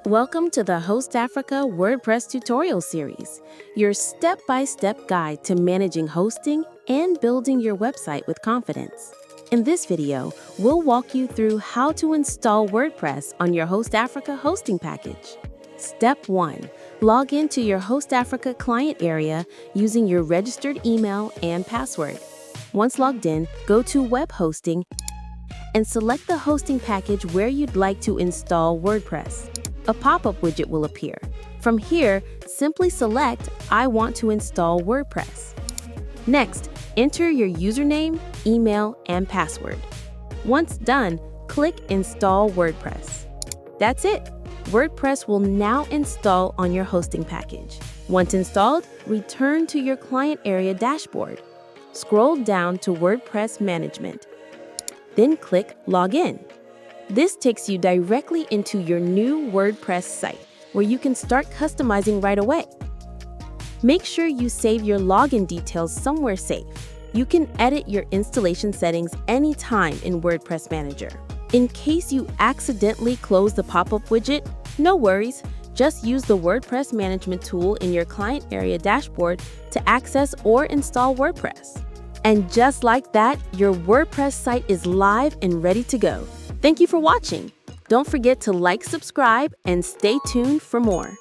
Welcome to the HostAfrica WordPress tutorial series, your step-by-step guide to managing hosting and building your website with confidence. In this video, we'll walk you through how to install WordPress on your HostAfrica hosting package. Step 1. Log into your HostAfrica client area using your registered email and password. Once logged in, go to Web Hosting and select the hosting package where you'd like to install WordPress. A pop-up widget will appear. From here, simply select I want to install WordPress. Next, enter your username, email, and password. Once done, click Install WordPress. That's it. WordPress will now install on your hosting package. Once installed, return to your client area dashboard. Scroll down to WordPress Management. Then click Login. This takes you directly into your new WordPress site, where you can start customizing right away. Make sure you save your login details somewhere safe. You can edit your installation settings anytime in WordPress Manager. In case you accidentally close the pop-up widget, no worries. Just use the WordPress Management tool in your client area dashboard to access or install WordPress. And just like that, your WordPress site is live and ready to go. Thank you for watching. Don't forget to like, subscribe, and stay tuned for more.